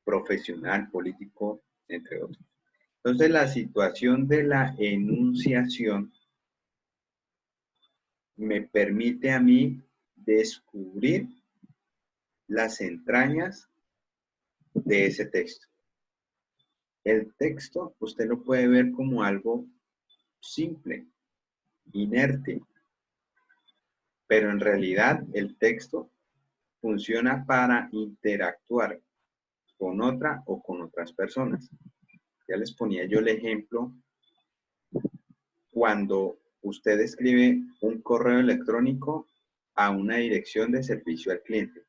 profesional, político, entre otros. Entonces, la situación de la enunciación me permite a mí descubrir las entrañas de ese texto. El texto usted lo puede ver como algo simple, inerte, pero en realidad el texto funciona para interactuar con otra o con otras personas. Ya les ponía yo el ejemplo cuando usted escribe un correo electrónico a una dirección de servicio al cliente,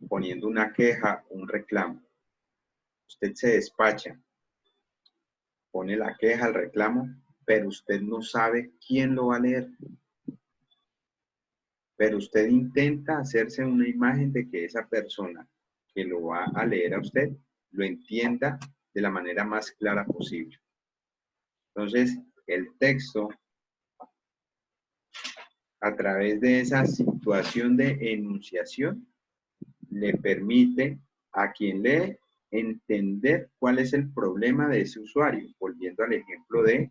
poniendo una queja, un reclamo. Usted se despacha, pone la queja, el reclamo, pero usted no sabe quién lo va a leer. Pero usted intenta hacerse una imagen de que esa persona que lo va a leer a usted lo entienda de la manera más clara posible. Entonces, el texto, a través de esa situación de enunciación, le permite a quien lee entender cuál es el problema de ese usuario, volviendo al ejemplo de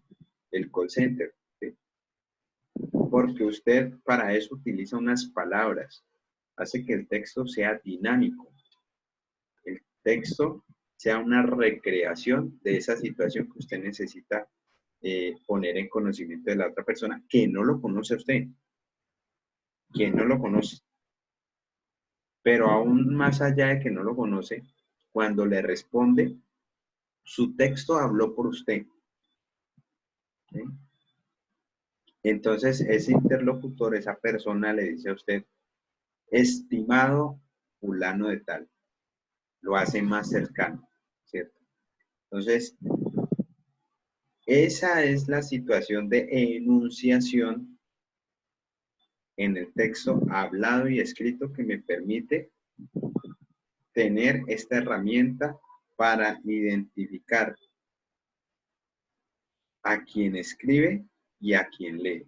el call center, ¿sí? Porque usted para eso utiliza unas palabras, hace que el texto sea dinámico, el texto sea una recreación de esa situación que usted necesita poner en conocimiento de la otra persona, que no lo conoce a usted, que no lo conoce. Pero aún más allá de que no lo conoce, cuando le responde, su texto habló por usted, ¿sí? Entonces, ese interlocutor, esa persona le dice a usted, estimado fulano de tal, lo hace más cercano, ¿cierto? Entonces, esa es la situación de enunciación en el texto hablado y escrito que me permite tener esta herramienta para identificar a quien escribe y a quien lee.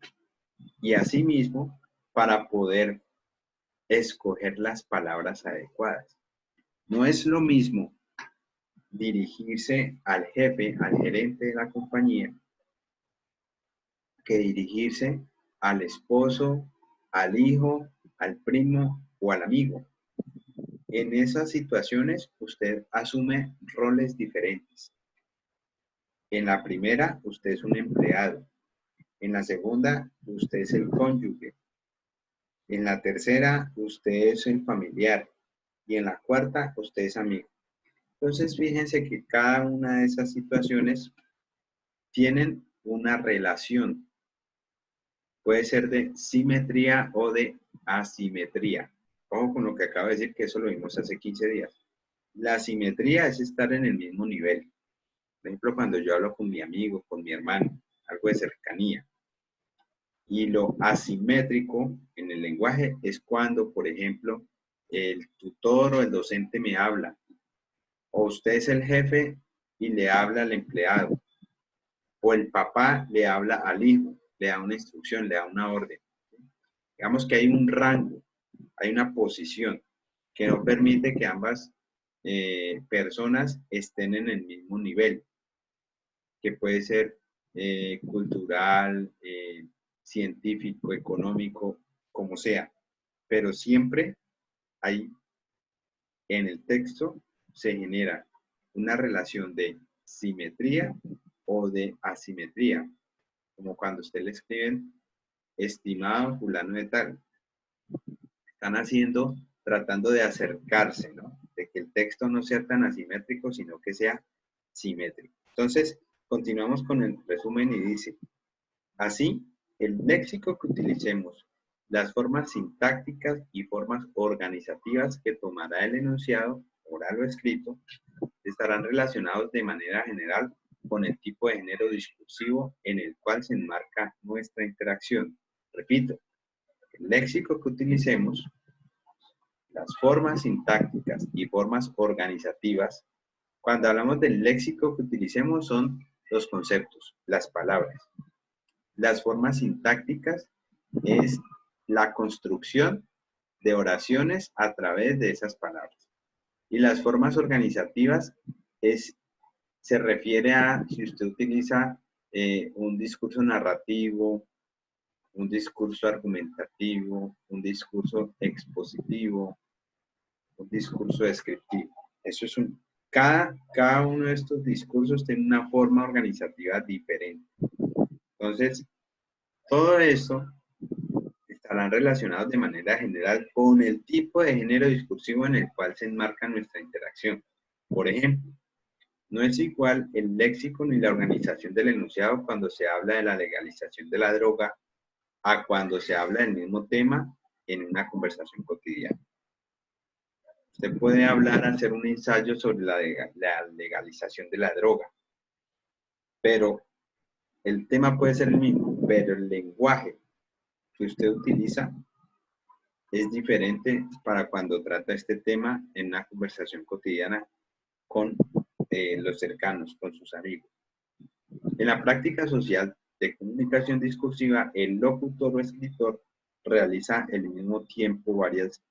Y asimismo, para poder escoger las palabras adecuadas. No es lo mismo dirigirse al jefe, al gerente de la compañía, que dirigirse al esposo, al hijo, al primo o al amigo. En esas situaciones, usted asume roles diferentes. En la primera, usted es un empleado. En la segunda, usted es el cónyuge. En la tercera, usted es el familiar. Y en la cuarta, usted es amigo. Entonces, fíjense que cada una de esas situaciones tienen una relación. Puede ser de simetría o de asimetría. Ojo con lo que acabo de decir, que eso lo vimos hace 15 días. La simetría es estar en el mismo nivel. Por ejemplo, cuando yo hablo con mi amigo, con mi hermano, algo de cercanía. Y lo asimétrico en el lenguaje es cuando, por ejemplo, el tutor o el docente me habla, o usted es el jefe y le habla al empleado, o el papá le habla al hijo, le da una instrucción, le da una orden. Digamos que hay un rango, hay una posición que no permite que ambas personas estén en el mismo nivel, que puede ser cultural, científico, económico, como sea. Pero siempre hay en el texto se genera una relación de simetría o de asimetría, como cuando usted le escriben, estimado fulano de tal. Están haciendo, tratando de acercarse, ¿no? De que el texto no sea tan asimétrico, sino que sea simétrico. Entonces, continuamos con el resumen y dice, así, el léxico que utilicemos, las formas sintácticas y formas organizativas que tomará el enunciado, oral o escrito, estarán relacionados de manera general con el tipo de género discursivo en el cual se enmarca nuestra interacción. Repito, el léxico que utilicemos, las formas sintácticas y formas organizativas, cuando hablamos del léxico que utilicemos son los conceptos, las palabras. Las formas sintácticas es la construcción de oraciones a través de esas palabras. Y las formas organizativas se refiere a si usted utiliza un discurso narrativo, un discurso argumentativo, un discurso expositivo, un discurso descriptivo. Eso es cada uno de estos discursos tiene una forma organizativa diferente. Entonces, todo eso estarán relacionados de manera general con el tipo de género discursivo en el cual se enmarca nuestra interacción. Por ejemplo, no es igual el léxico ni la organización del enunciado cuando se habla de la legalización de la droga a cuando se habla del mismo tema en una conversación cotidiana. Usted puede hacer un ensayo sobre la legalización de la droga, pero el tema puede ser el mismo, pero el lenguaje que usted utiliza es diferente para cuando trata este tema en una conversación cotidiana con los cercanos, con sus amigos. En la práctica social de comunicación discursiva, el locutor o escritor realiza al mismo tiempo varias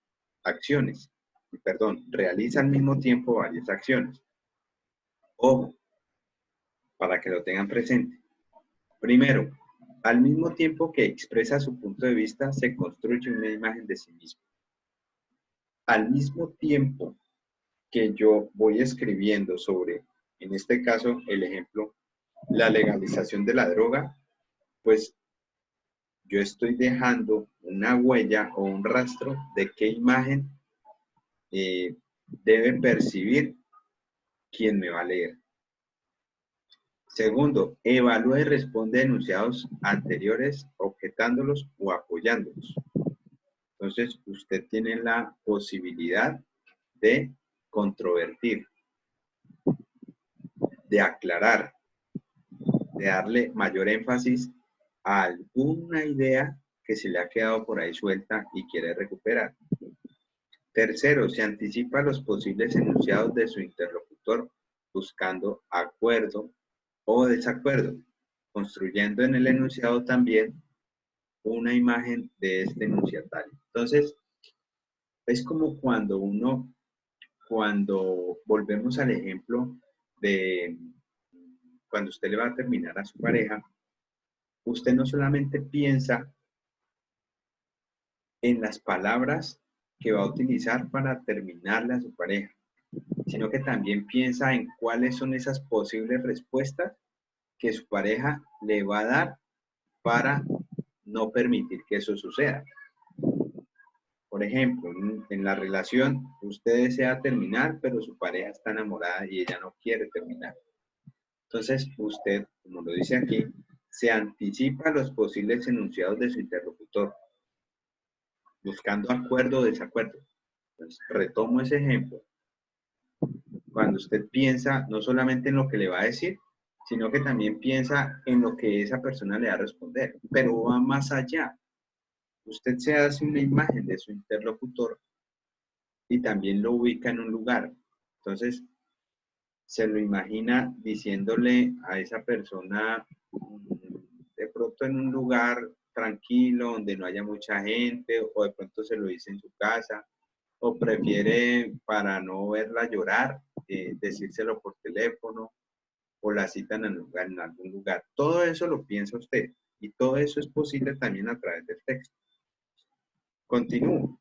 acciones. Realiza al mismo tiempo varias acciones. Ojo, para que lo tengan presente. Primero, al mismo tiempo que expresa su punto de vista, se construye una imagen de sí mismo. Al mismo tiempo que yo voy escribiendo sobre, en este caso, el ejemplo, la legalización de la droga, pues yo estoy dejando una huella o un rastro de qué imagen debe percibir quien me va a leer. Segundo, evalúa y responde a enunciados anteriores, objetándolos o apoyándolos. Entonces, usted tiene la posibilidad de controvertir, de aclarar, de darle mayor énfasis a alguna idea que se le ha quedado por ahí suelta y quiere recuperar. Tercero, se anticipa a los posibles enunciados de su interlocutor buscando acuerdo o desacuerdo, construyendo en el enunciado también una imagen de este enunciatario. Entonces, es como cuando volvemos al ejemplo de cuando usted le va a terminar a su pareja, usted no solamente piensa en las palabras que va a utilizar para terminarle a su pareja, sino que también piensa en cuáles son esas posibles respuestas que su pareja le va a dar para no permitir que eso suceda. Por ejemplo, en la relación, usted desea terminar, pero su pareja está enamorada y ella no quiere terminar. Entonces, usted, como lo dice aquí, se anticipa a los posibles enunciados de su interlocutor, buscando acuerdo o desacuerdo. Entonces, retomo ese ejemplo. Cuando usted piensa no solamente en lo que le va a decir, sino que también piensa en lo que esa persona le va a responder, pero va más allá. Usted se hace una imagen de su interlocutor y también lo ubica en un lugar. Entonces, se lo imagina diciéndole a esa persona de pronto en un lugar tranquilo, donde no haya mucha gente, o de pronto se lo dice en su casa, o prefiere para no verla llorar, decírselo por teléfono, o la citan en algún lugar. Todo eso lo piensa usted, y todo eso es posible también a través del texto. Continúo.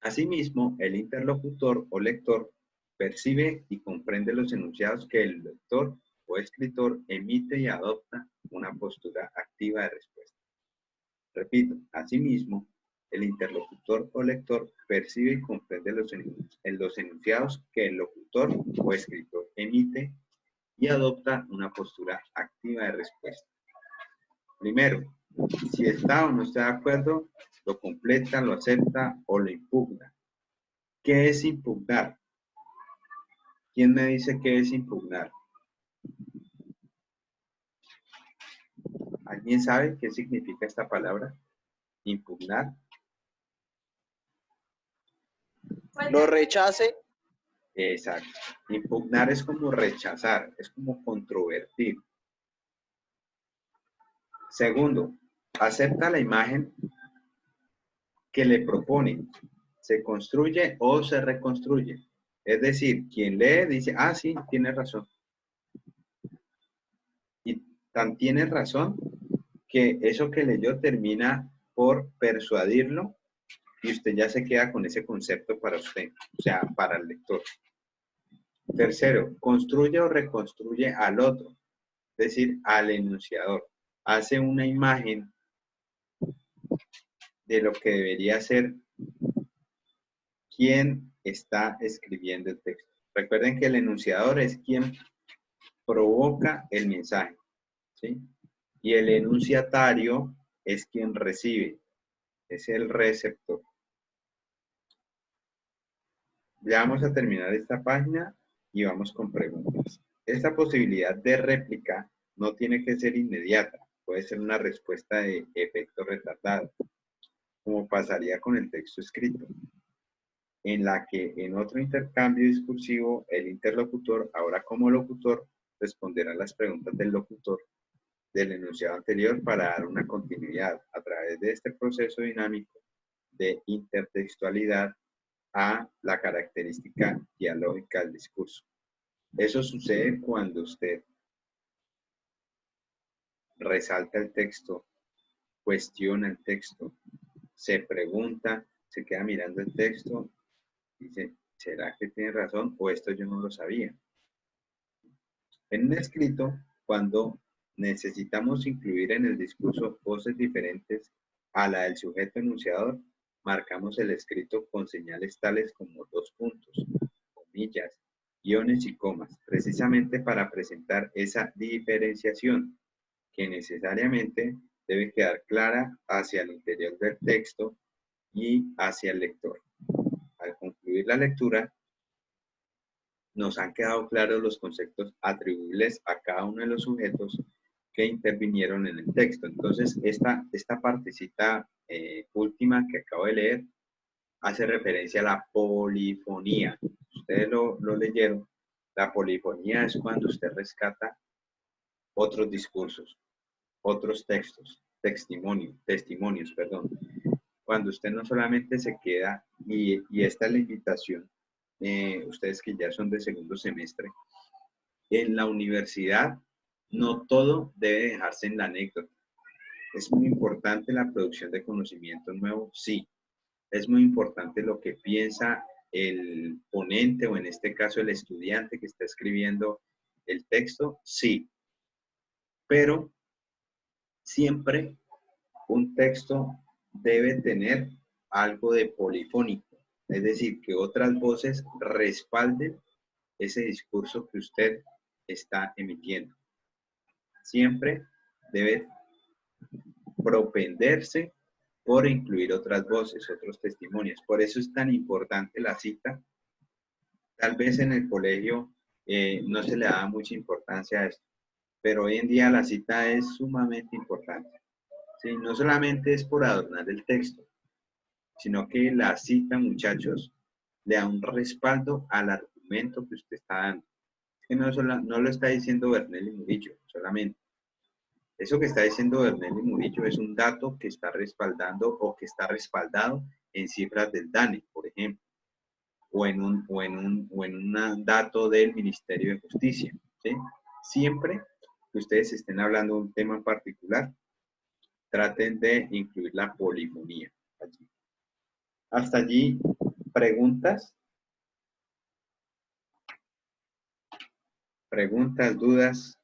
Asimismo, el interlocutor o lector percibe y comprende los enunciados que el lector o escritor emite y adopta una postura activa de respuesta. Repito, asimismo, el interlocutor o lector percibe y comprende los enunciados que el locutor o escritor emite y adopta una postura activa de respuesta. Primero, si está o no está de acuerdo, lo completa, lo acepta o lo impugna. ¿Qué es impugnar? ¿Quién me dice qué es impugnar? ¿Alguien sabe qué significa esta palabra? Impugnar. Lo rechace. Exacto. Impugnar es como rechazar, es como controvertir. Segundo, acepta la imagen que le propone. ¿Se construye o se reconstruye? Es decir, quien lee dice, ah, sí, tiene razón. Y tan tiene razón que eso que leyó termina por persuadirlo y usted ya se queda con ese concepto para usted, o sea, para el lector. Tercero, construye o reconstruye al otro, es decir, al enunciador. Hace una imagen de lo que debería ser quien está escribiendo el texto. Recuerden que el enunciador es quien provoca el mensaje, ¿sí? Y el enunciatario es quien recibe, es el receptor. Ya vamos a terminar esta página y vamos con preguntas. Esta posibilidad de réplica no tiene que ser inmediata, puede ser una respuesta de efecto retardado, como pasaría con el texto escrito, en la que en otro intercambio discursivo el interlocutor, ahora como locutor, responderá las preguntas del locutor del enunciado anterior para dar una continuidad a través de este proceso dinámico de intertextualidad a la característica dialógica del discurso. Eso sucede cuando usted resalta el texto, cuestiona el texto, se pregunta, se queda mirando el texto, dice, ¿será que tiene razón o esto yo no lo sabía? En un escrito, cuando necesitamos incluir en el discurso voces diferentes a la del sujeto enunciador, marcamos el escrito con señales tales como dos puntos, comillas, guiones y comas, precisamente para presentar esa diferenciación que necesariamente debe quedar clara hacia el interior del texto y hacia el lector. Al concluir la lectura, nos han quedado claros los conceptos atribuibles a cada uno de los sujetos que intervinieron en el texto. Entonces, esta partecita última que acabo de leer hace referencia a la polifonía. Ustedes lo leyeron. La polifonía es cuando usted rescata otros discursos, otros textos, testimonios, perdón. Cuando usted no solamente se queda, y esta es la invitación, ustedes que ya son de segundo semestre, en la universidad no todo debe dejarse en la anécdota. Es muy importante la producción de conocimiento nuevo, sí. Es muy importante lo que piensa el ponente o en este caso el estudiante que está escribiendo el texto, sí. Pero siempre un texto debe tener algo de polifónico, es decir, que otras voces respalden ese discurso que usted está emitiendo. Siempre debe propenderse por incluir otras voces, otros testimonios. Por eso es tan importante la cita. Tal vez en el colegio no se le da mucha importancia a esto, pero hoy en día la cita es sumamente importante. ¿Sí? No solamente es por adornar el texto, sino que la cita, muchachos, le da un respaldo al argumento que usted está dando. Que no lo está diciendo Bernelli Murillo solamente. Eso que está diciendo Bernelli Murillo es un dato que está respaldando o que está respaldado en cifras del DANE, por ejemplo, o en un dato del Ministerio de Justicia. ¿Sí? Siempre que ustedes estén hablando de un tema en particular, traten de incluir la polifonía allí. Hasta allí, preguntas, dudas.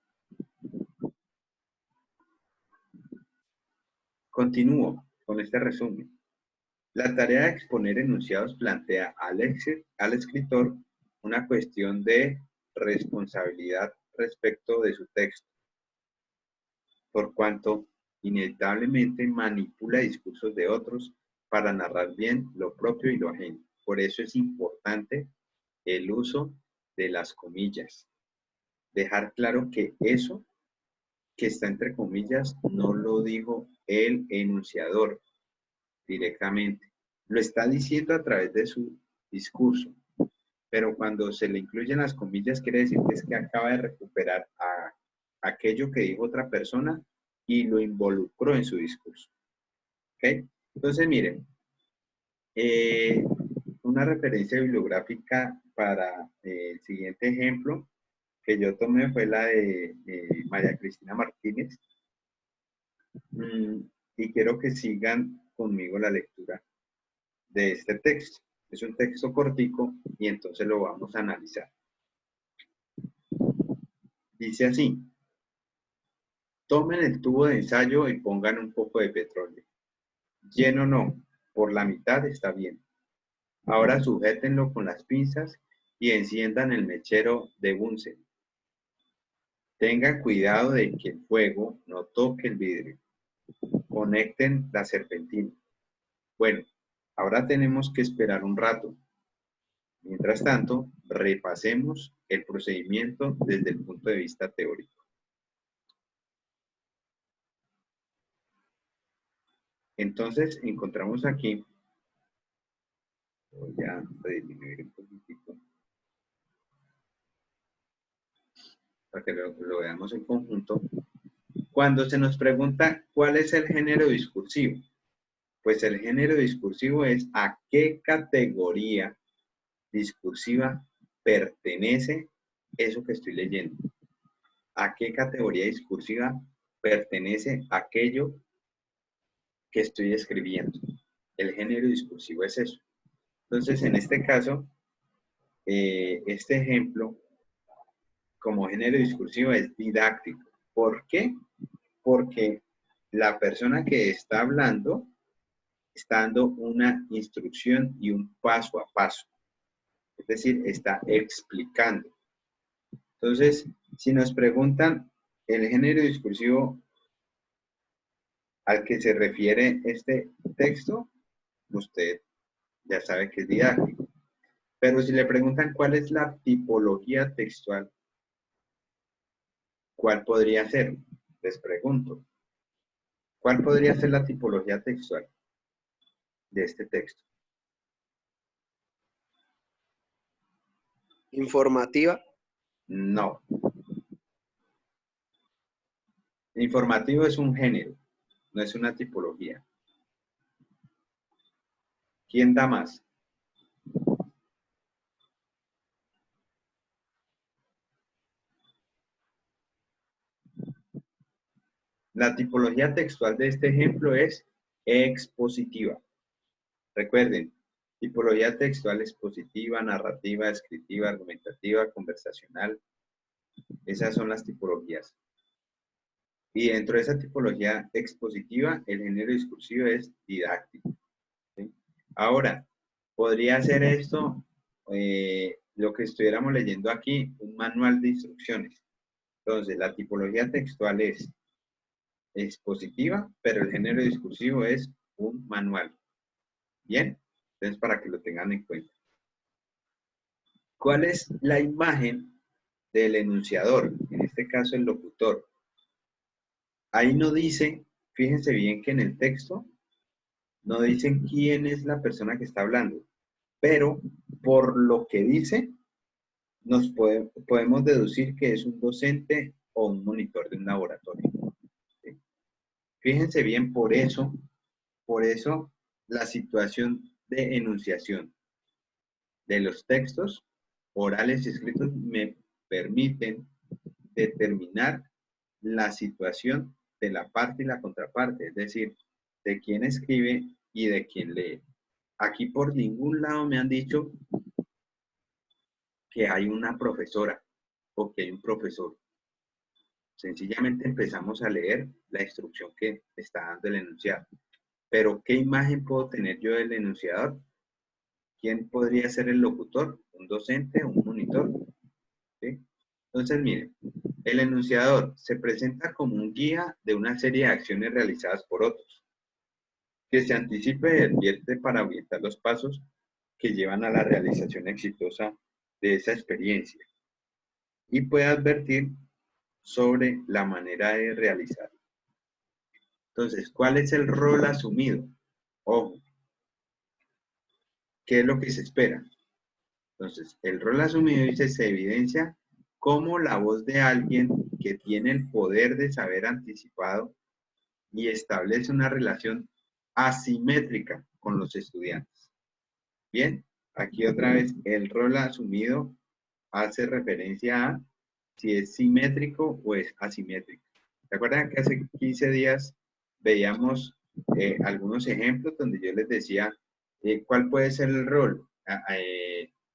Continúo con este resumen. La tarea de exponer enunciados plantea al escritor una cuestión de responsabilidad respecto de su texto, por cuanto inevitablemente manipula discursos de otros para narrar bien lo propio y lo ajeno. Por eso es importante el uso de las comillas. Dejar claro que eso que está entre comillas no lo dijo el enunciador directamente. Lo está diciendo a través de su discurso. Pero cuando se le incluyen las comillas, quiere decir que es que acaba de recuperar aquello que dijo otra persona y lo involucró en su discurso. ¿Ok? Entonces, miren, una referencia bibliográfica para el siguiente ejemplo que yo tomé fue la de María Cristina Martínez. Y quiero que sigan conmigo la lectura de este texto. Es un texto cortico y entonces lo vamos a analizar. Dice así: tomen el tubo de ensayo y pongan un poco de petróleo. Lleno no, por la mitad está bien. Ahora sujétenlo con las pinzas y enciendan el mechero de Bunsen. Tengan cuidado de que el fuego no toque el vidrio. Conecten la serpentina. Bueno, ahora tenemos que esperar un rato. Mientras tanto, repasemos el procedimiento desde el punto de vista teórico. Entonces, encontramos aquí, voy a disminuir un poquitico para que lo veamos en conjunto. Cuando se nos pregunta cuál es el género discursivo, pues el género discursivo es a qué categoría discursiva pertenece eso que estoy leyendo. ¿A qué categoría discursiva pertenece aquello que estoy escribiendo? El género discursivo es eso. Entonces, en este caso, este ejemplo como género discursivo es didáctico. ¿Por qué? Porque la persona que está hablando está dando una instrucción y un paso a paso. Es decir, está explicando. Entonces, si nos preguntan el género discursivo al que se refiere este texto, usted ya sabe que es didáctico. Pero si le preguntan cuál es la tipología textual, ¿cuál podría ser? Les pregunto, ¿cuál podría ser la tipología textual de este texto? Informativa. No. Informativo es un género, no es una tipología. ¿Quién da más? La tipología textual de este ejemplo es expositiva. Recuerden, tipología textual expositiva, narrativa, descriptiva, argumentativa, conversacional. Esas son las tipologías. Y dentro de esa tipología expositiva, el género discursivo es didáctico. ¿Sí? Ahora, podría ser esto, lo que estuviéramos leyendo aquí, un manual de instrucciones. Entonces, la tipología textual es expositiva, pero el género discursivo es un manual. Bien, entonces para que lo tengan en cuenta. ¿Cuál es la imagen del enunciador? En este caso, el locutor. Ahí no dice, fíjense bien que en el texto no dicen quién es la persona que está hablando, pero por lo que dice, podemos deducir que es un docente o un monitor de un laboratorio. ¿Sí? Fíjense bien, por eso la situación de enunciación de los textos orales y escritos me permiten determinar la situación de la parte y la contraparte, es decir, de quién escribe y de quién lee. Aquí por ningún lado me han dicho que hay una profesora o que hay un profesor. Sencillamente empezamos a leer la instrucción que está dando el enunciado. Pero, ¿qué imagen puedo tener yo del enunciador? ¿Quién podría ser el locutor? ¿Un docente o un monitor? ¿Sí? Entonces, miren, el enunciador se presenta como un guía de una serie de acciones realizadas por otros, que se anticipe y advierte para orientar los pasos que llevan a la realización exitosa de esa experiencia y puede advertir sobre la manera de realizarlo. Entonces, ¿cuál es el rol asumido? Ojo, ¿qué es lo que se espera? Entonces, el rol asumido dice, se evidencia como la voz de alguien que tiene el poder de saber anticipado y establece una relación asimétrica con los estudiantes. Bien, Aquí otra vez, el rol asumido hace referencia a si es simétrico o es asimétrico. ¿Se acuerdan que hace 15 días veíamos algunos ejemplos donde yo les decía cuál puede ser el rol?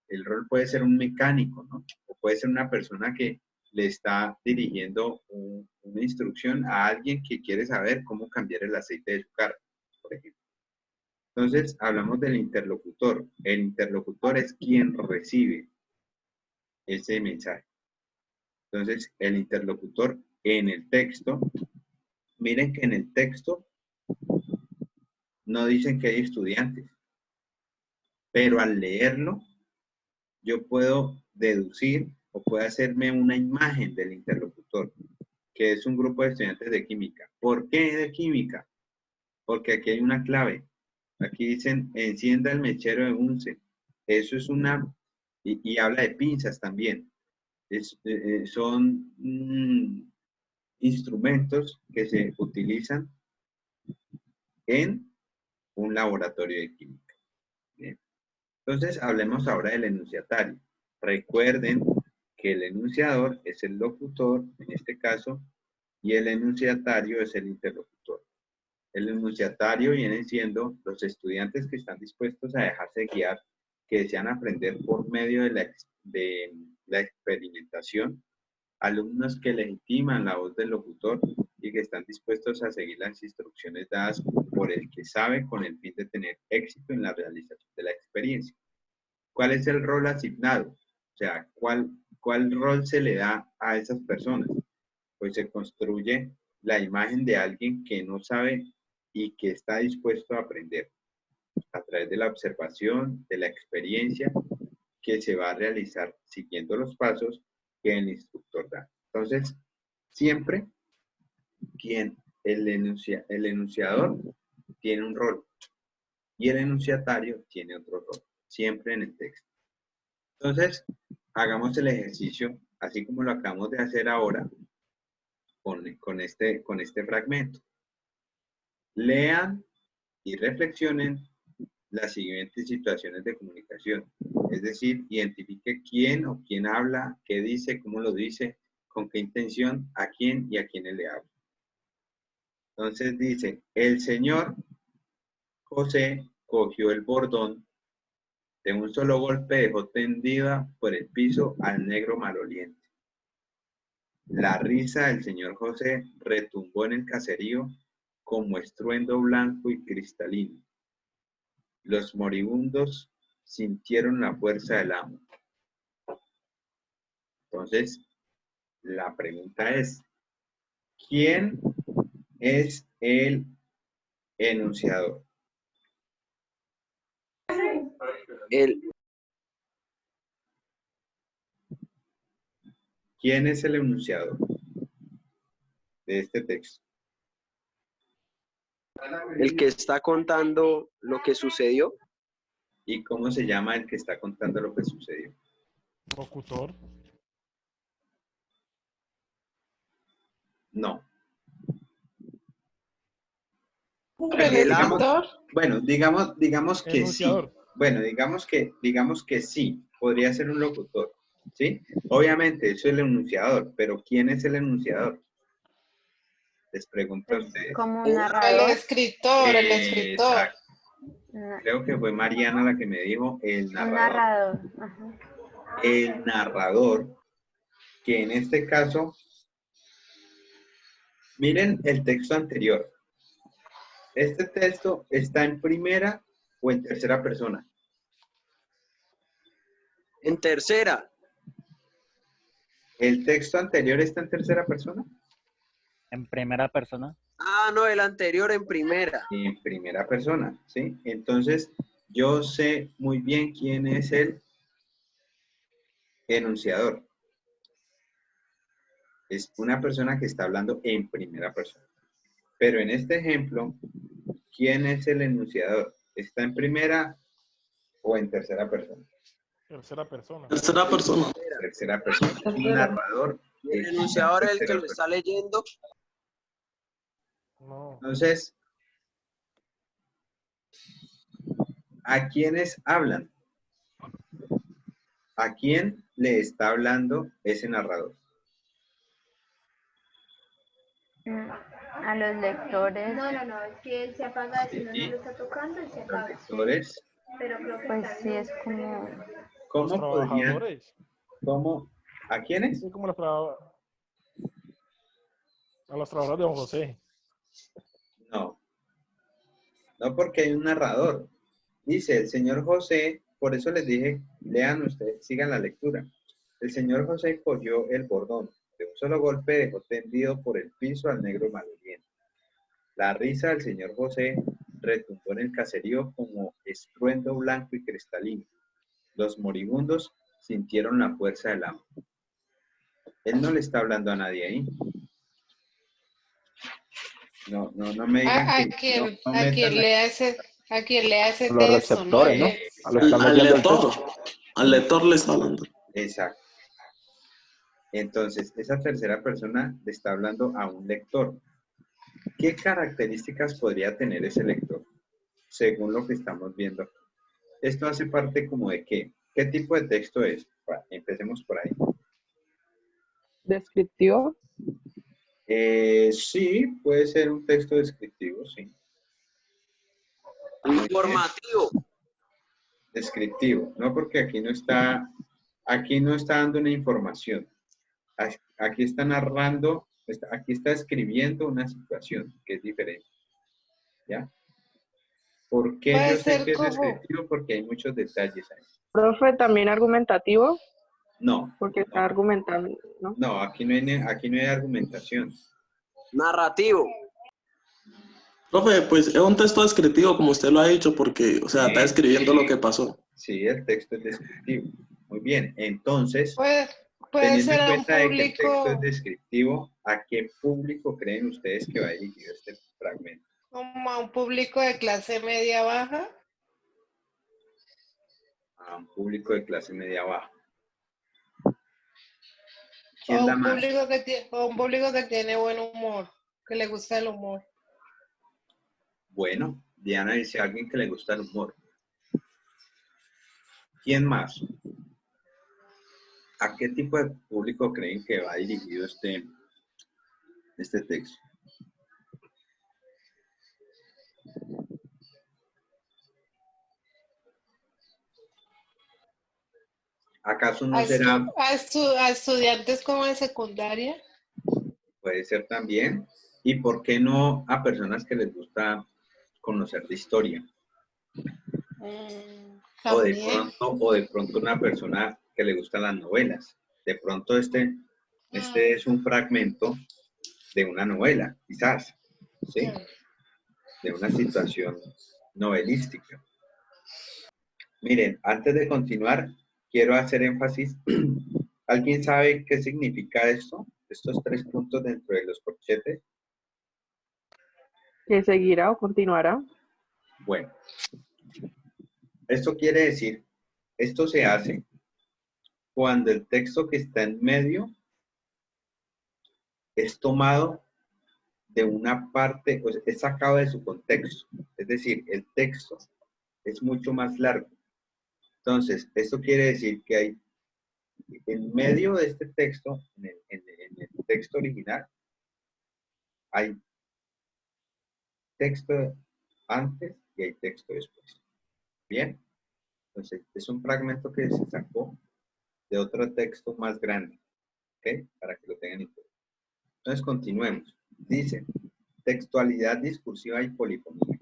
El rol puede ser un mecánico, ¿no? O puede ser una persona que le está dirigiendo una instrucción a alguien que quiere saber cómo cambiar el aceite de su carro, por ejemplo. Entonces, hablamos del interlocutor. El interlocutor es quien recibe ese mensaje. Entonces, el interlocutor en el texto, miren que en el texto no dicen que hay estudiantes, pero al leerlo, yo puedo deducir o puedo hacerme una imagen del interlocutor, que es un grupo de estudiantes de química. ¿Por qué de química? Porque aquí hay una clave. Aquí dicen, encienda el mechero de Bunsen. Eso es una, y habla de pinzas también. Son instrumentos que se utilizan en un laboratorio de química. Bien. Entonces, hablemos ahora del enunciatario. Recuerden que el enunciador es el locutor, en este caso, y el enunciatario es el interlocutor. El enunciatario vienen siendo los estudiantes que están dispuestos a dejarse guiar, que desean aprender por medio de la experimentación, alumnos que legitiman la voz del locutor y que están dispuestos a seguir las instrucciones dadas por el que sabe con el fin de tener éxito en la realización de la experiencia. ¿Cuál es el rol asignado? O sea, ¿cuál rol se le da a esas personas? Pues se construye la imagen de alguien que no sabe y que está dispuesto a aprender a través de la observación, de la experiencia que se va a realizar siguiendo los pasos que el instructor da. Entonces, siempre el enunciador tiene un rol y el enunciatario tiene otro rol, siempre en el texto. Entonces, hagamos el ejercicio, así como lo acabamos de hacer ahora con este fragmento. Lean y reflexionen las siguientes situaciones de comunicación. Es decir, identifique quién o quién habla, qué dice, cómo lo dice, con qué intención, a quién y a quiénes le habla. Entonces dice, el señor José cogió el bordón, de un solo golpe dejó tendida por el piso al negro maloliente. La risa del señor José retumbó en el caserío como estruendo blanco y cristalino. Los moribundos sintieron la fuerza del amo. Entonces, la pregunta es, ¿quién es el enunciador? ¿Quién es el enunciador de este texto? El que está contando lo que sucedió. ¿Y cómo se llama el que está contando lo que sucedió? Locutor. No. ¿Redactor? Bueno, digamos que Enunciador. sí. Bueno, digamos que sí, podría ser un locutor, ¿sí? Obviamente, eso es el enunciador, pero ¿quién es el enunciador? Les pregunto a ustedes. Como un El narrador. escritor, el escritor. Exacto. Creo que fue Mariana la que me dijo el Un narrador. narrador. Ajá. El narrador, que en este caso, miren el texto anterior. Este texto está en primera o en tercera persona. En tercera. ¿El texto anterior está en tercera persona? En primera persona. Ah, no, el anterior en primera. En primera persona, ¿sí? Entonces, yo sé muy bien quién es el enunciador. Es una persona que está hablando en primera persona. Pero en este ejemplo, ¿quién es el enunciador? ¿Está en primera o en tercera persona? Tercera persona. Tercera persona. Tercera persona. Un narrador. Y el enunciador es el que lo está leyendo. No. Entonces, ¿a quiénes hablan? ¿A quién le está hablando ese narrador? A los lectores, No, es que él se apaga, si uno no Sí, lo está tocando, él se los apaga. lectores. Pero creo que pues está sí es bien. como, Los ¿Cómo podrían, trabajadores. a quiénes? Sí, como a los trabajadores de Don José. No, no porque hay un narrador. Dice el señor José, por eso les dije, lean ustedes, sigan la lectura. El señor José cogió el bordón. De un solo golpe dejó tendido por el piso al negro maloliente. La risa del señor José retumbó en el caserío como estruendo blanco y cristalino. Los moribundos sintieron la fuerza del amo. Él no le está hablando a nadie ahí. No me digan A, que no, no a metan quien la... lea ese, a quien lea ese Los texto, ¿no? receptores, ¿no? A los que están Al leyendo el lector. texto. Al lector le está hablando. Exacto. Entonces, esa tercera persona le está hablando a un lector. ¿Qué características podría tener ese lector? Según lo que estamos viendo. Esto hace parte como de qué. ¿Qué tipo de texto es? Empecemos por ahí. Descriptivo. Sí, puede ser un texto descriptivo, sí. Informativo. Descriptivo, no porque aquí no está dando una información. Aquí está narrando, aquí está escribiendo una situación que es diferente. ¿Ya? ¿Por qué Puede yo sé ser que es como, descriptivo? Porque hay muchos detalles ahí. Profe, también argumentativo, No, porque está argumentando, ¿no? no, aquí no hay argumentación. narrativo. Profe, pues es un texto descriptivo, como usted lo ha dicho, porque, o sea, está Sí, escribiendo lo que pasó. sí, el texto es descriptivo. Muy bien, entonces, puede teniendo ser en a un cuenta de que el texto es público, descriptivo, ¿a qué público creen ustedes que va dirigido este fragmento? como a un público de clase media baja. A un público de clase media baja. O ¿Quién da un más? público o un público que tiene buen humor, que le gusta el humor. Bueno, Diana dice a alguien que le gusta el humor. ¿Quién más? ¿A qué tipo de público creen que va dirigido este texto? ¿Acaso no será, A estudiantes como de secundaria. puede ser también, y por qué no a personas que les gusta conocer de historia? También. O de pronto una persona que le gustan las novelas. De pronto este es un fragmento de una novela, quizás, ¿sí? De una situación novelística. Miren, antes de continuar, quiero hacer énfasis. ¿Alguien sabe qué significa esto? Estos 3 puntos dentro de los corchetes. Que seguirá o continuará. Bueno, esto quiere decir, esto se hace cuando el texto que está en medio es tomado de una parte, pues es sacado de su contexto. Es decir, el texto es mucho más largo. Entonces, esto quiere decir que hay, en medio de este texto, en el texto original, hay texto antes y hay texto después. Bien, entonces es un fragmento que se sacó de otro texto más grande, ¿ok? Para que lo tengan en cuenta. Entonces continuemos. Dice, textualidad discursiva y polifonía.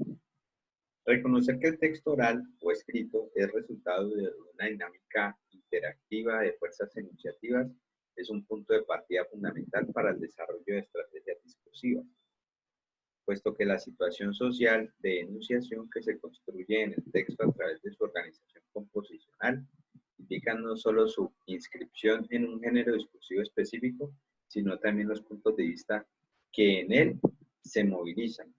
Reconocer que el texto oral o escrito es resultado de una dinámica interactiva de fuerzas enunciativas es un punto de partida fundamental para el desarrollo de estrategias discursivas, puesto que la situación social de enunciación que se construye en el texto a través de su organización composicional indica no solo su inscripción en un género discursivo específico, sino también los puntos de vista que en él se movilizan,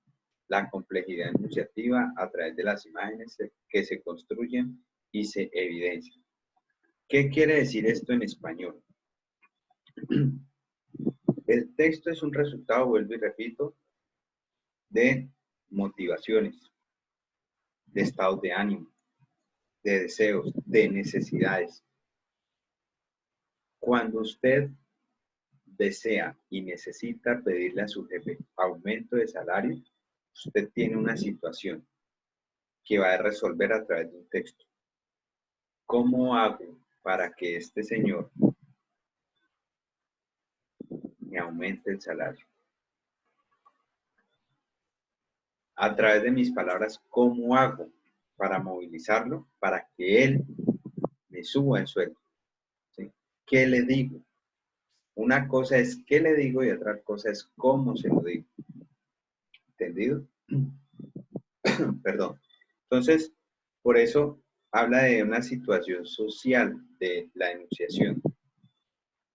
la complejidad enunciativa a través de las imágenes que se construyen y se evidencian. ¿Qué quiere decir esto en español? El texto es un resultado, vuelvo y repito, de motivaciones, de estados de ánimo, de deseos, de necesidades. Cuando usted desea y necesita pedirle a su jefe aumento de salario, usted tiene una situación que va a resolver a través de un texto. ¿Cómo hago para que este señor me aumente el salario? A través de mis palabras, ¿cómo hago para movilizarlo para que él me suba el sueldo? ¿Sí? ¿Qué le digo? Una cosa es qué le digo y otra cosa es cómo se lo digo. ¿Entendido? Perdón. Entonces, por eso habla de una situación social de la enunciación.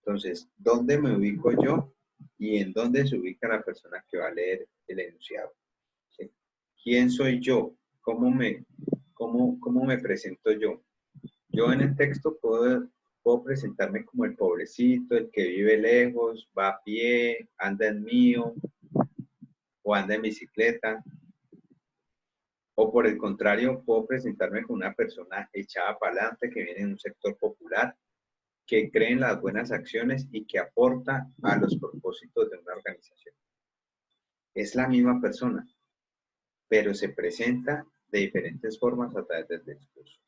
Entonces, ¿dónde me ubico yo y en dónde se ubica la persona que va a leer el enunciado? ¿Sí? ¿Quién soy yo? ¿Cómo me presento yo? Yo en el texto puedo presentarme como el pobrecito, el que vive lejos, va a pie, anda en mío o anda en bicicleta. O por el contrario, puedo presentarme como una persona echada para adelante que viene de un sector popular, que cree en las buenas acciones y que aporta a los propósitos de una organización. Es la misma persona, pero se presenta de diferentes formas a través del discurso.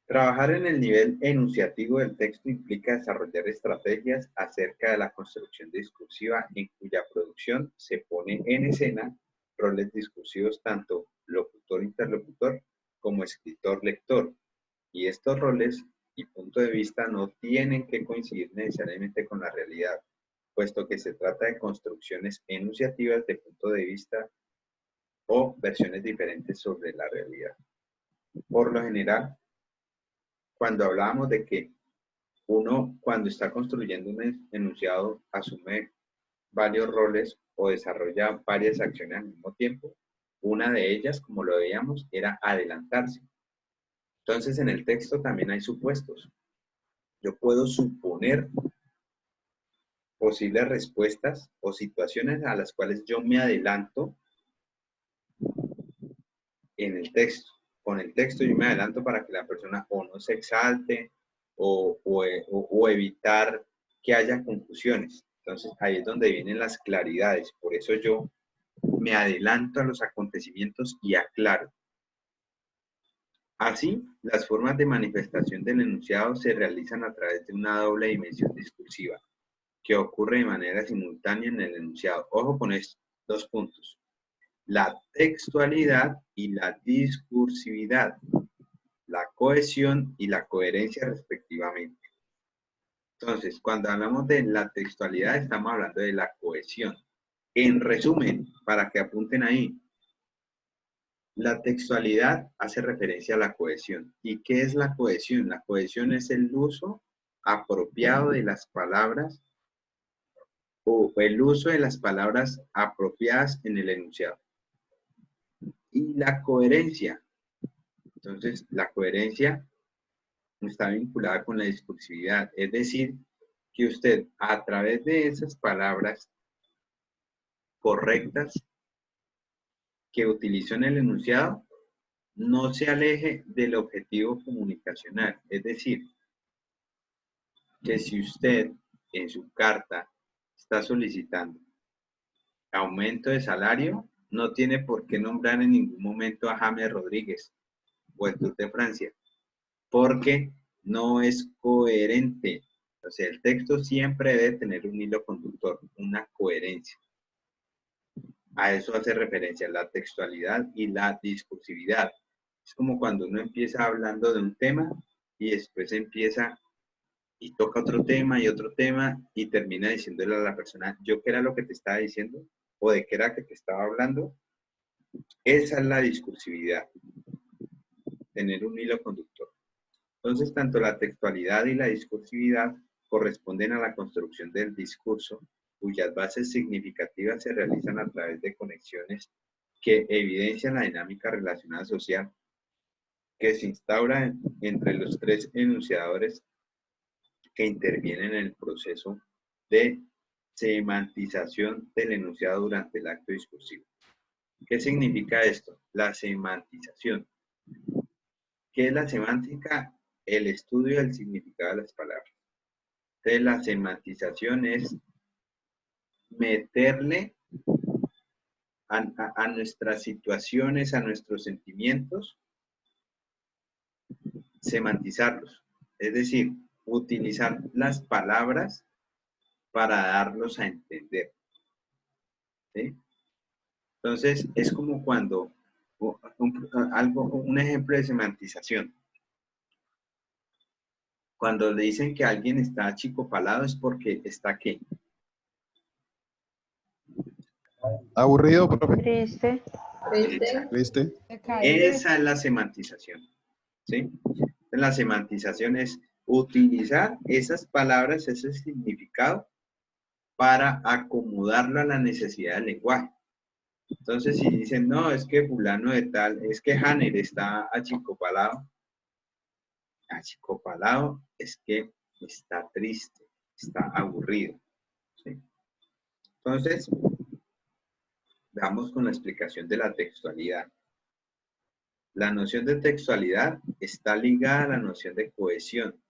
Trabajar en el nivel enunciativo del texto implica desarrollar estrategias acerca de la construcción discursiva en cuya producción se pone en escena roles discursivos tanto locutor-interlocutor como escritor-lector. Y estos roles y punto de vista no tienen que coincidir necesariamente con la realidad, puesto que se trata de construcciones enunciativas de punto de vista o versiones diferentes sobre la realidad. Por lo general, cuando hablábamos de que uno, cuando está construyendo un enunciado, asume varios roles o desarrolla varias acciones al mismo tiempo, una de ellas, como lo veíamos, era adelantarse. Entonces, en el texto también hay supuestos. Yo puedo suponer posibles respuestas o situaciones a las cuales yo me adelanto en el texto. Con el texto yo me adelanto para que la persona o no se exalte o evitar que haya confusiones. Entonces ahí es donde vienen las claridades. Por eso yo me adelanto a los acontecimientos y aclaro. Así, las formas de manifestación del enunciado se realizan a través de una doble dimensión discursiva que ocurre de manera simultánea en el enunciado. Ojo con estos dos puntos. La textualidad y la discursividad, la cohesión y la coherencia respectivamente. Entonces, cuando hablamos de la textualidad, estamos hablando de la cohesión. En resumen, para que apunten ahí, la textualidad hace referencia a la cohesión. ¿Y qué es la cohesión? La cohesión es el uso apropiado de las palabras o el uso de las palabras apropiadas en el enunciado. Y la coherencia. Entonces, la coherencia está vinculada con la discursividad. Es decir, que usted a través de esas palabras correctas que utilizó en el enunciado, no se aleje del objetivo comunicacional. Es decir, que si usted en su carta está solicitando aumento de salario, no tiene por qué nombrar en ningún momento a James Rodríguez o el Tour de Francia, porque no es coherente. O sea, el texto siempre debe tener un hilo conductor, una coherencia. A eso hace referencia la textualidad y la discursividad. Es como cuando uno empieza hablando de un tema y después empieza y toca otro tema y termina diciéndole a la persona, ¿yo qué era lo que te estaba diciendo? ¿O de qué era que te estaba hablando? Esa es la discursividad, tener un hilo conductor. Entonces, tanto la textualidad y la discursividad corresponden a la construcción del discurso, cuyas bases significativas se realizan a través de conexiones que evidencian la dinámica relacional social que se instaura entre los tres enunciadores que intervienen en el proceso de semantización del enunciado durante el acto discursivo. ¿Qué significa esto? La semantización. ¿Qué es la semántica? el estudio del significado de las palabras. Entonces, la semantización es meterle a nuestras situaciones, a nuestros sentimientos, semantizarlos. Es decir, utilizar las palabras para darlos a entender. ¿Sí? Entonces, es como cuando, un ejemplo de semantización. Cuando le dicen que alguien está achicopalado es porque está ¿qué? Aburrido, profe. Triste. ¿Viste? Esa es la semantización. ¿Sí? La semantización es utilizar esas palabras, ese significado, para acomodarlo a la necesidad del lenguaje. Entonces, si dicen, no, es que fulano de tal, es que Hanner está achicopalado. Achicopalado es que está triste, está aburrido. ¿Sí? Entonces, vamos con la explicación de la textualidad. La noción de textualidad está ligada a la noción de cohesión,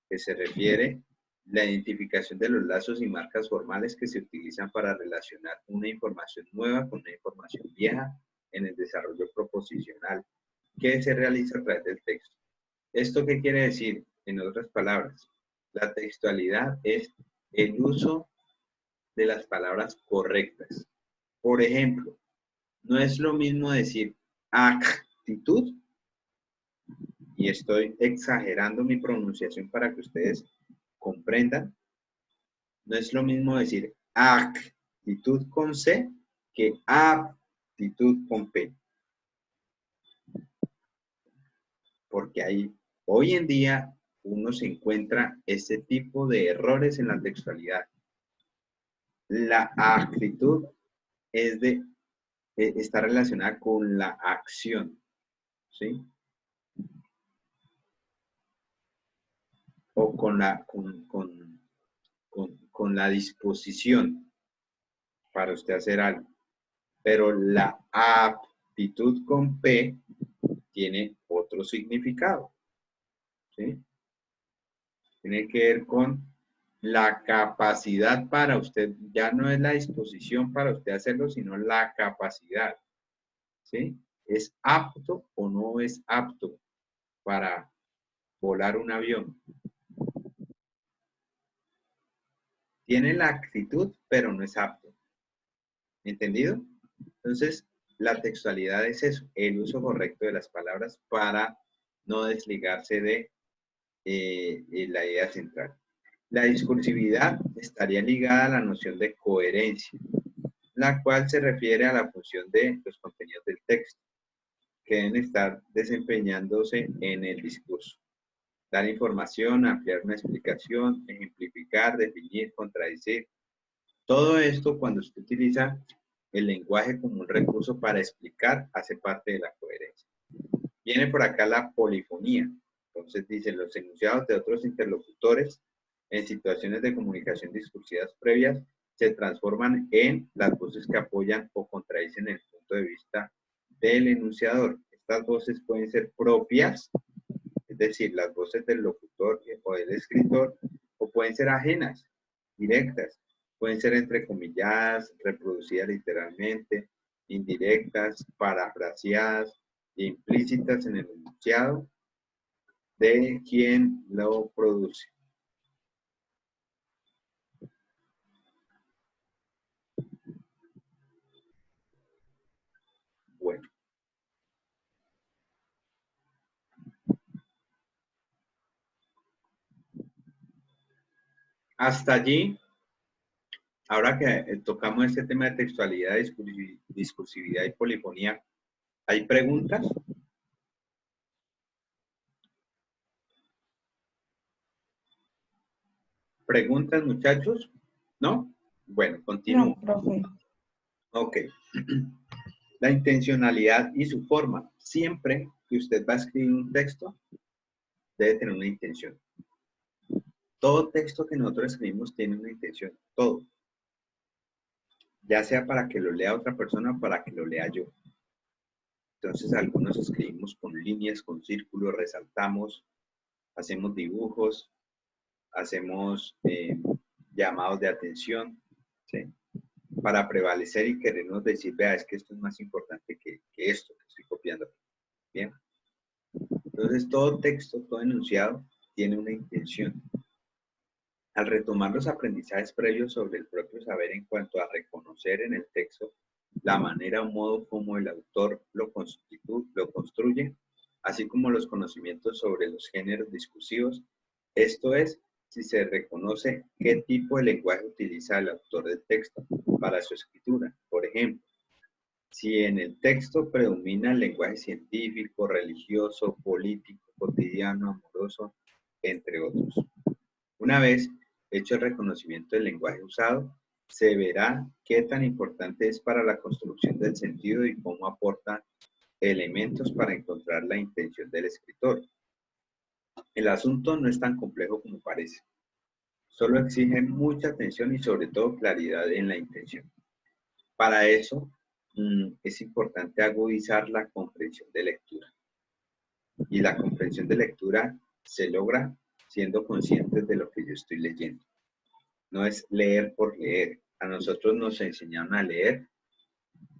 que se refiere a la identificación de los lazos y marcas formales que se utilizan para relacionar una información nueva con una información vieja en el desarrollo proposicional, que se realiza a través del texto. ¿Esto qué quiere decir? En otras palabras, la textualidad es el uso de las palabras correctas. Por ejemplo, no es lo mismo decir actitud, y estoy exagerando mi pronunciación para que ustedes comprendan, no es lo mismo decir actitud con C que aptitud con P. Porque ahí, hoy en día, uno se encuentra este tipo de errores en la textualidad. La actitud está relacionada con la acción, ¿sí? O con la disposición para usted hacer algo. Pero la aptitud con P tiene otro significado, ¿sí? Tiene que ver con la capacidad para usted, ya no es la disposición para usted hacerlo, sino la capacidad, ¿sí? ¿Es apto o no es apto para volar un avión? Tiene la actitud, pero no es apto. ¿Entendido? Entonces, la textualidad es eso, el uso correcto de las palabras para no desligarse de la idea central. La discursividad estaría ligada a la noción de coherencia, la cual se refiere a la función de los contenidos del texto, que deben estar desempeñándose en el discurso. Dar información, ampliar una explicación, ejemplificar, definir, contradecir. Todo esto, cuando usted utiliza el lenguaje como un recurso para explicar, hace parte de la coherencia. Viene por acá la polifonía. Entonces dice, los enunciados de otros interlocutores en situaciones de comunicación discursivas previas se transforman en las voces que apoyan o contradicen el punto de vista del enunciador. Estas voces pueden ser propias, es decir, las voces del locutor o del escritor, o pueden ser ajenas, directas. Pueden ser entrecomilladas, reproducidas literalmente, indirectas, parafraseadas, implícitas en el enunciado de quien lo produce. Bueno. Hasta allí, ahora que tocamos este tema de textualidad, discursividad y polifonía, ¿hay preguntas? ¿Preguntas, muchachos? ¿No? Bueno, continúo. No, profe. Ok. La intencionalidad y su forma. Siempre que usted va a escribir un texto, debe tener una intención. Todo texto que nosotros escribimos tiene una intención. Todo. Ya sea para que lo lea otra persona o para que lo lea yo. Entonces, algunos escribimos con líneas, con círculos, resaltamos, hacemos dibujos, hacemos llamados de atención, ¿sí? Para prevalecer y querernos decir, vea, es que esto es más importante que esto que estoy copiando. Bien. Entonces, todo texto, todo enunciado tiene una intención. Al retomar los aprendizajes previos sobre el propio saber en cuanto a reconocer en el texto la manera o modo como el autor lo construye, así como los conocimientos sobre los géneros discursivos, esto es, si se reconoce qué tipo de lenguaje utiliza el autor del texto para su escritura. Por ejemplo, si en el texto predomina el lenguaje científico, religioso, político, cotidiano, amoroso, entre otros. Una vez hecho el reconocimiento del lenguaje usado, se verá qué tan importante es para la construcción del sentido y cómo aporta elementos para encontrar la intención del escritor. El asunto no es tan complejo como parece. Solo exige mucha atención y sobre todo claridad en la intención. Para eso es importante agudizar la comprensión de lectura. Y la comprensión de lectura se logra siendo conscientes de lo que yo estoy leyendo. No es leer por leer. A nosotros nos enseñaron a leer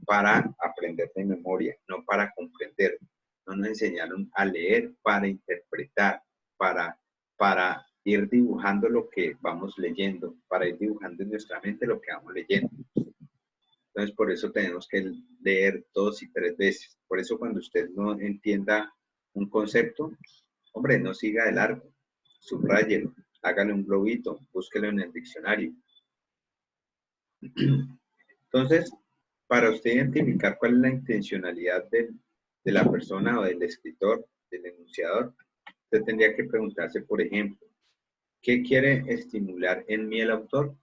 para aprender de memoria, no para comprender. No nos enseñaron a leer para interpretar, para ir dibujando lo que vamos leyendo, para ir dibujando en nuestra mente lo que vamos leyendo. Entonces, por eso tenemos que leer 2 y 3 veces. Por eso cuando usted no entienda un concepto, hombre, no siga de largo, subráyelo, hágale un globito, búsquelo en el diccionario. Entonces, para usted identificar cuál es la intencionalidad de la persona o del escritor, del enunciador, usted tendría que preguntarse, por ejemplo, ¿qué quiere estimular en mí el autor?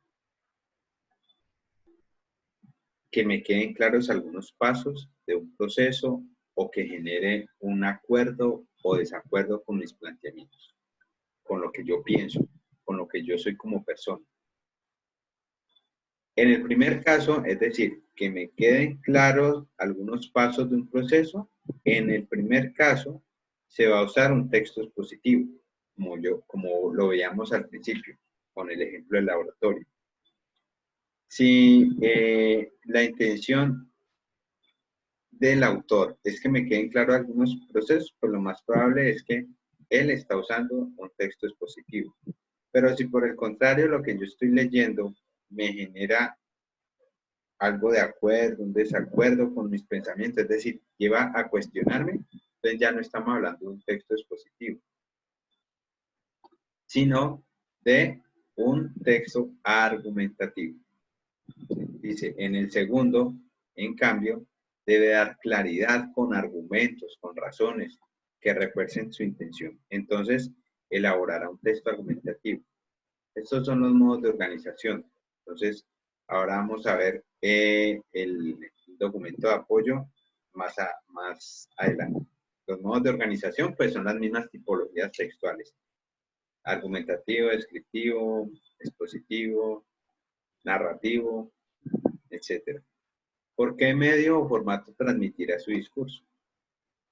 Que me queden claros algunos pasos de un proceso o que genere un acuerdo o desacuerdo con mis planteamientos, con lo que yo pienso, con lo que yo soy como persona. En el primer caso, es decir, que me queden claros algunos pasos de un proceso, en el primer caso se va a usar un texto expositivo, como lo veíamos al principio, con el ejemplo del laboratorio. Si la intención del autor es que me queden claros algunos procesos, pues lo más probable es que él está usando un texto expositivo. Pero si por el contrario lo que yo estoy leyendo me genera algo de acuerdo, un desacuerdo con mis pensamientos, es decir, lleva a cuestionarme, entonces ya no estamos hablando de un texto expositivo, sino de un texto argumentativo. Dice, en el segundo, en cambio, debe dar claridad con argumentos, con razones que refuercen su intención. Entonces, elaborará un texto argumentativo. Estos son los modos de organización. Entonces, ahora vamos a ver el documento de apoyo más adelante. Los modos de organización, pues, son las mismas tipologías textuales. Argumentativo, descriptivo, expositivo, narrativo, etc. ¿Por qué medio o formato transmitirá su discurso?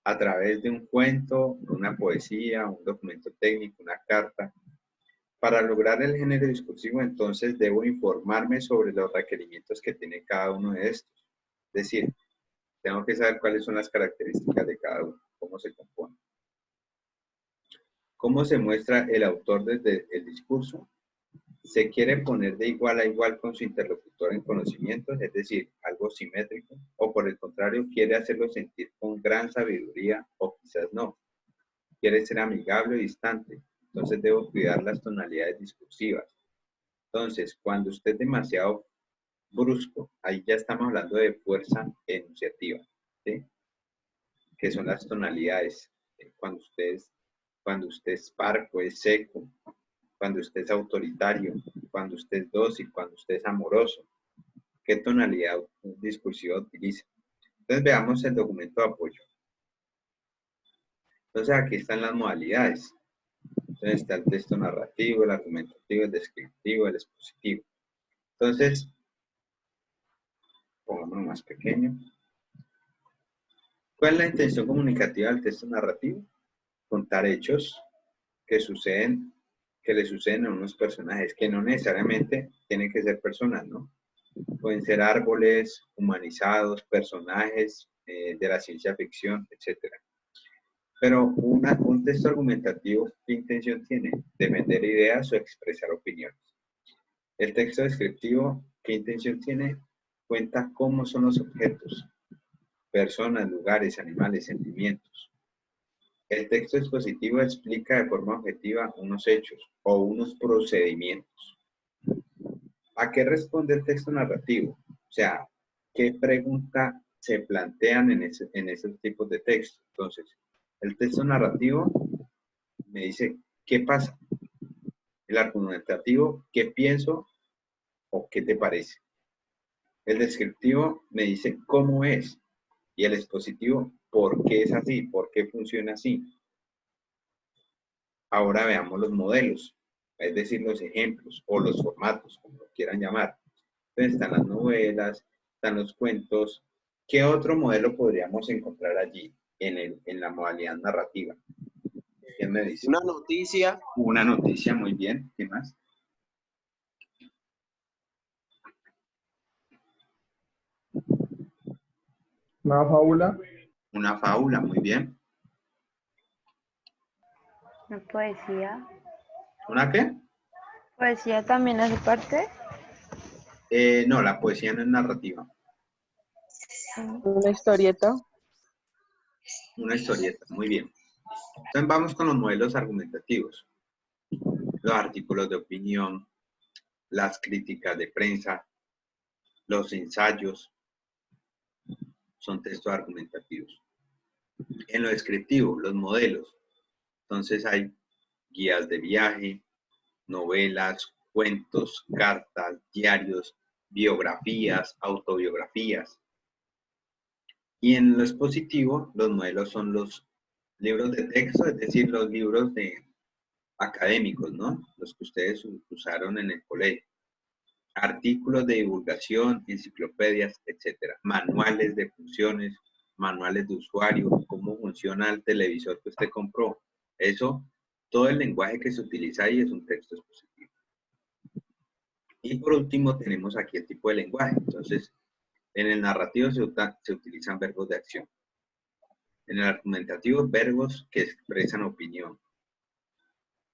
A través de un cuento, una poesía, un documento técnico, una carta. Para lograr el género discursivo, entonces, debo informarme sobre los requerimientos que tiene cada uno de estos. Es decir, tengo que saber cuáles son las características de cada uno, cómo se compone. ¿Cómo se muestra el autor desde el discurso? Se quiere poner de igual a igual con su interlocutor en conocimientos, es decir, algo simétrico, o por el contrario, quiere hacerlo sentir con gran sabiduría, o quizás no. Quiere ser amigable o distante, entonces debo cuidar las tonalidades discursivas. Entonces, cuando usted es demasiado brusco, ahí ya estamos hablando de fuerza enunciativa, ¿sí? Que son las tonalidades. Cuando usted es parco, es seco, cuando usted es autoritario, cuando usted es dócil, cuando usted es amoroso. ¿Qué tonalidad discursiva utiliza? Entonces veamos el documento de apoyo. Entonces aquí están las modalidades. Entonces está el texto narrativo, el argumentativo, el descriptivo, el expositivo. Entonces, pongámoslo más pequeño. ¿Cuál es la intención comunicativa del texto narrativo? Contar hechos, que le suceden a unos personajes, que no necesariamente tienen que ser personas, ¿no? Pueden ser árboles humanizados, personajes de la ciencia ficción, etc. Pero un texto argumentativo, ¿qué intención tiene? Defender ideas o expresar opiniones. El texto descriptivo, ¿qué intención tiene? Cuenta cómo son los objetos, personas, lugares, animales, sentimientos. El texto expositivo explica de forma objetiva unos hechos o unos procedimientos. ¿A qué responde el texto narrativo? O sea, ¿qué pregunta se plantean en esos tipos de textos? Entonces, el texto narrativo me dice, ¿qué pasa? El argumentativo, ¿qué pienso o qué te parece? El descriptivo me dice, ¿cómo es? Y el expositivo, ¿por qué es así? ¿Por qué funciona así? Ahora veamos los modelos, es decir, los ejemplos o los formatos, como lo quieran llamar. Entonces están las novelas, están los cuentos. ¿Qué otro modelo podríamos encontrar allí en la modalidad narrativa? ¿Quién me dice? Una noticia. Una noticia, muy bien. ¿Qué más? Una fábula. Una fábula, muy bien. Una poesía. ¿Una qué? Poesía también hace parte. No, la poesía no es narrativa. Una historieta. Una historieta, muy bien. Entonces vamos con los modelos argumentativos. Los artículos de opinión, las críticas de prensa, los ensayos, son textos argumentativos. En lo descriptivo, los modelos. Entonces hay guías de viaje, novelas, cuentos, cartas, diarios, biografías, autobiografías. Y en lo expositivo, los modelos son los libros de texto, es decir, los libros académicos, ¿no? Los que ustedes usaron en el colegio. Artículos de divulgación, enciclopedias, etcétera. Manuales de funciones, manuales de usuario, cómo funciona el televisor que usted compró. Eso, todo el lenguaje que se utiliza ahí es un texto expositivo. Y por último tenemos aquí el tipo de lenguaje. Entonces, en el narrativo se utilizan verbos de acción. En el argumentativo, verbos que expresan opinión.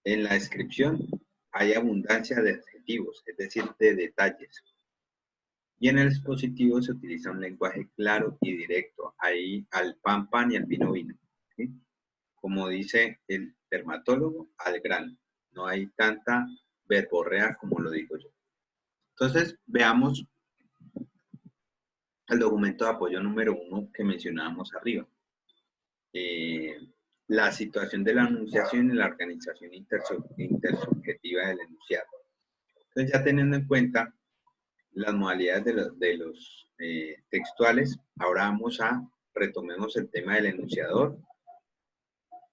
En la descripción hay abundancia de adjetivos, es decir, de detalles. Y en el expositivo se utiliza un lenguaje claro y directo, ahí al pan pan y al vino vino. ¿Sí? Como dice el dermatólogo, al grano. No hay tanta verborrea como lo digo yo. Entonces, veamos el documento de apoyo número 1 que mencionábamos arriba. La situación de la enunciación y la organización intersubjetiva del enunciado. Entonces, ya teniendo en cuenta las modalidades de los textuales, ahora retomemos el tema del enunciador,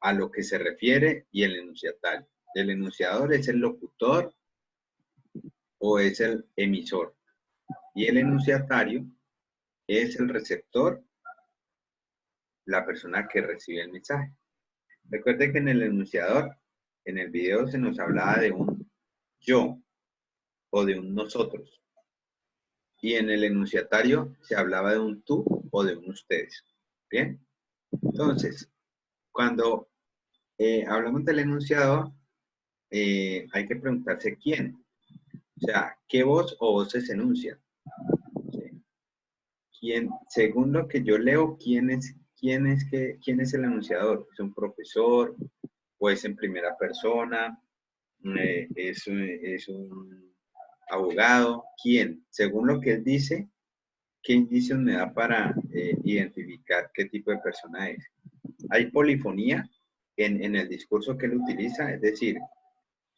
a lo que se refiere, y el enunciatario. ¿El enunciador es el locutor o es el emisor? Y el enunciatario es el receptor, la persona que recibe el mensaje. Recuerde que en el enunciador, en el video se nos hablaba de un yo o de un nosotros. Y en el enunciatario se hablaba de un tú o de un ustedes. ¿Bien? Entonces, cuando hablamos del enunciador, hay que preguntarse quién. O sea, ¿qué voz o voces enuncian? ¿Sí? ¿Quién, según lo que yo leo, quién es el enunciador? ¿Es un profesor? ¿O es en primera persona? ¿Es un abogado? ¿Quién? Según lo que él dice, ¿qué indicios me da para identificar qué tipo de persona es? Hay polifonía en el discurso que él utiliza, es decir,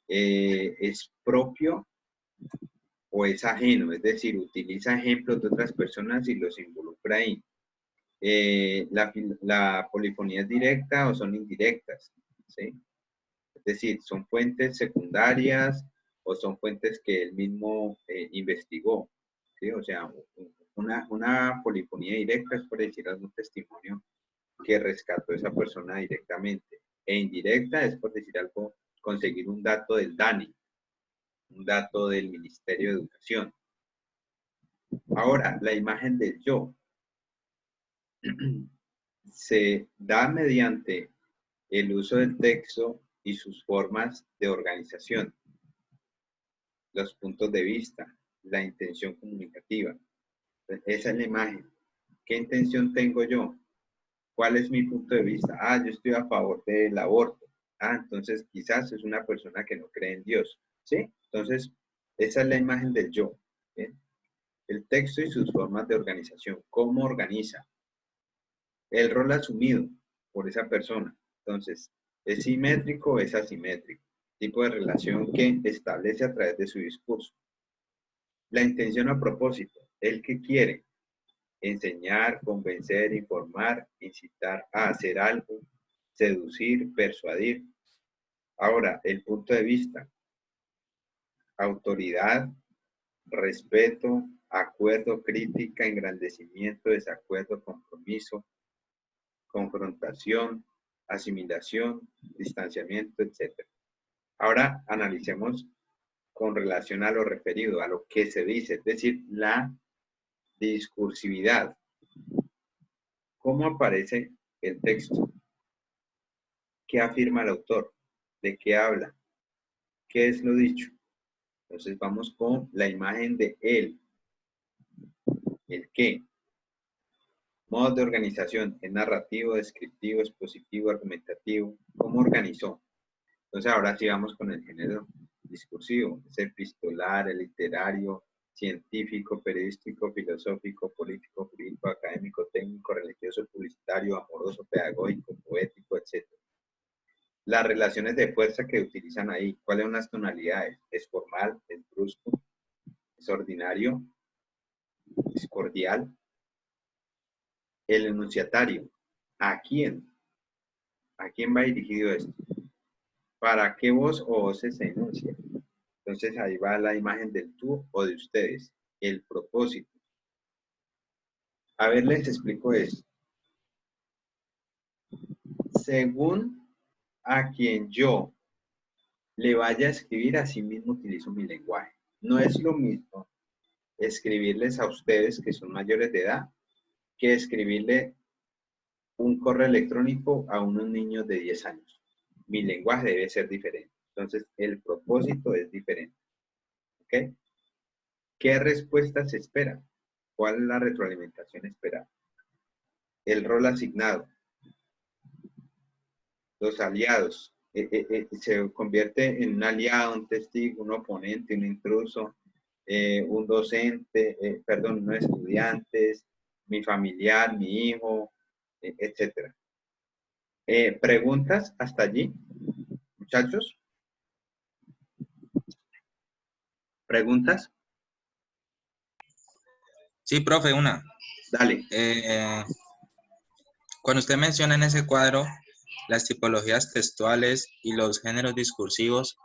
es propio o es ajeno, es decir, utiliza ejemplos de otras personas y los involucra ahí. La polifonía es directa o son indirectas, ¿sí? Es decir, son fuentes secundarias o son fuentes que él mismo investigó, ¿sí? O sea, una polifonía directa es, por decir, algún testimonio que rescató esa persona directamente. E indirecta es, por decir algo, conseguir un dato del DANE, un dato del Ministerio de Educación. Ahora, la imagen del yo se da mediante el uso del texto y sus formas de organización, los puntos de vista, la intención comunicativa. Esa es la imagen. ¿Qué intención tengo yo? ¿Cuál es mi punto de vista? Ah, yo estoy a favor del aborto. Ah, entonces quizás es una persona que no cree en Dios. ¿Sí? Entonces, esa es la imagen del yo. ¿Bien? El texto y sus formas de organización. ¿Cómo organiza? El rol asumido por esa persona. Entonces, ¿es simétrico o es asimétrico? Tipo de relación que establece a través de su discurso. La intención a propósito. El que quiere enseñar, convencer, informar, incitar a hacer algo, seducir, persuadir. Ahora, el punto de vista. Autoridad, respeto, acuerdo, crítica, engrandecimiento, desacuerdo, compromiso, confrontación, asimilación, distanciamiento, etc. Ahora analicemos con relación a lo referido, a lo que se dice, es decir, la discursividad. ¿Cómo aparece el texto? ¿Qué afirma el autor? ¿De qué habla? ¿Qué es lo dicho? Entonces vamos con la imagen de él. ¿El qué? Modos de organización, es narrativo, descriptivo, expositivo, argumentativo. ¿Cómo organizó? Entonces ahora sí vamos con el género discursivo. Es epistolar, el literario, científico, periodístico, filosófico, político, jurídico, académico, técnico, religioso, publicitario, amoroso, pedagógico, poético, etc. Las relaciones de fuerza que utilizan ahí, ¿cuáles son las tonalidades? ¿Es formal? ¿Es brusco? ¿Es ordinario? ¿Es cordial? El enunciatario, ¿a quién? ¿A quién va dirigido esto? ¿Para qué voz o voces se enuncia? Entonces ahí va la imagen del tú o de ustedes. El propósito. A ver, les explico esto. Según a quien yo le vaya a escribir, así mismo utilizo mi lenguaje. No es lo mismo escribirles a ustedes que son mayores de edad que escribirle un correo electrónico a unos niños de 10 años. Mi lenguaje debe ser diferente. Entonces, el propósito es diferente. ¿Ok? ¿Qué respuesta se espera? ¿Cuál es la retroalimentación esperada? El rol asignado. Los aliados. Se convierte en un aliado, un testigo, un oponente, un intruso, un docente, perdón, unos estudiantes, mi familiar, mi hijo, etcétera. ¿Preguntas hasta allí, muchachos? ¿Preguntas? Sí, profe, una. Dale. Cuando usted menciona en ese cuadro las tipologías textuales y los géneros discursivos,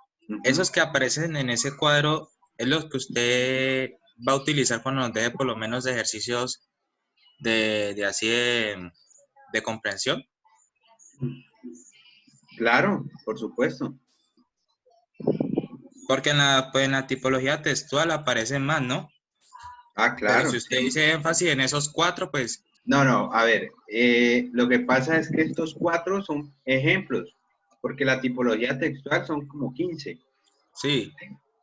esos que aparecen en ese cuadro es los que usted va a utilizar cuando nos deje por lo menos ejercicios de comprensión. Claro, por supuesto. Porque en la tipología textual aparecen más, ¿no? Ah, claro. Pero si usted dice énfasis en esos 4, pues... No, a ver, lo que pasa es que estos 4 son ejemplos, porque la tipología textual son como 15. Sí.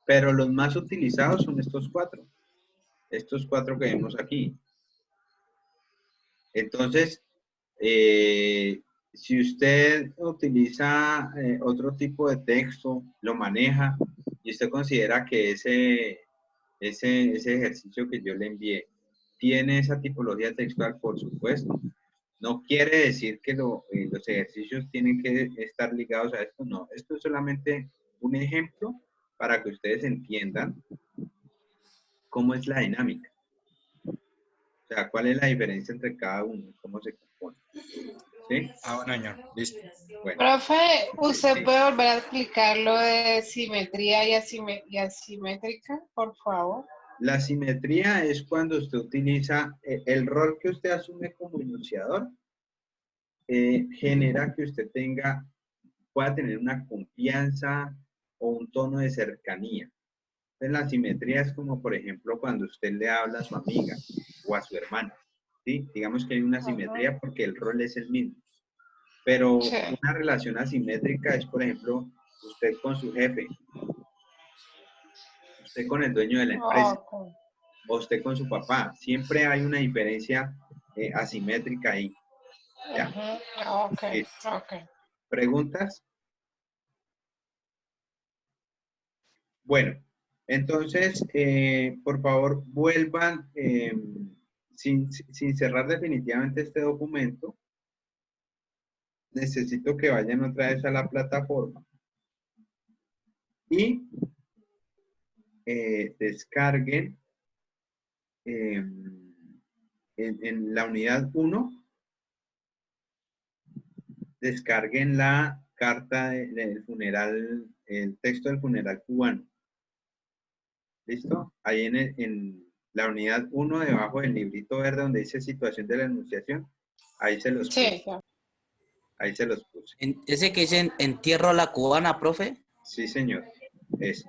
Pero los más utilizados son estos 4. Estos 4 que vemos aquí. Entonces, si usted utiliza otro tipo de texto, lo maneja, y usted considera que ese ejercicio que yo le envié tiene esa tipología textual, por supuesto. No quiere decir que los ejercicios tienen que estar ligados a esto, no. Esto es solamente un ejemplo para que ustedes entiendan cómo es la dinámica. O sea, cuál es la diferencia entre cada uno, cómo se compone. ¿Sí? Ah, bueno, señor. Listo. Bueno. Profe, ¿usted Sí. puede volver a explicar lo de simetría y asimétrica, por favor? La simetría es cuando usted utiliza el rol que usted asume como enunciador, genera que usted tenga pueda tener una confianza o un tono de cercanía. Entonces, la simetría es como, por ejemplo, cuando usted le habla a su amiga o a su hermana, ¿sí? Digamos que hay una simetría porque el rol es el mismo. Pero una relación asimétrica es, por ejemplo, usted con su jefe, usted con el dueño de la empresa, o usted con su papá. Siempre hay una diferencia asimétrica ahí. ¿Ya? Ok. ¿Preguntas? Bueno, entonces, por favor, vuelvan, sin cerrar definitivamente este documento, necesito que vayan otra vez a la plataforma y descarguen en la unidad 1, descarguen la carta del funeral, el texto del funeral cubano. ¿Listo? Ahí en la unidad 1, debajo del librito verde donde dice situación de la enunciación, ahí se los puse. Ahí se los puse. ¿Ese que dice entierro a la cubana, profe? Sí, señor. Ese.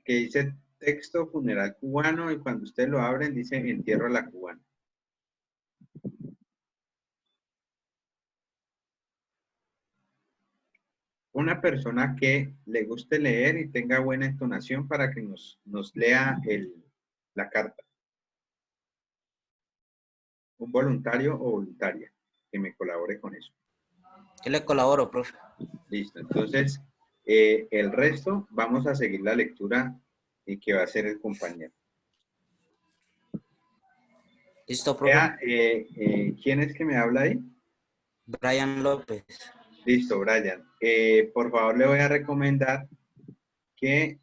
Que dice texto funeral cubano y cuando ustedes lo abren dice entierro a la cubana. Una persona que le guste leer y tenga buena entonación para que nos lea la carta. Un voluntario o voluntaria que me colabore con eso. Yo le colaboro, profe. Listo. Entonces, el resto vamos a seguir la lectura y que va a hacer el compañero. Listo, profe. ¿Quién es que me habla ahí? Brian López. Listo, Brian. Por favor, le voy a recomendar que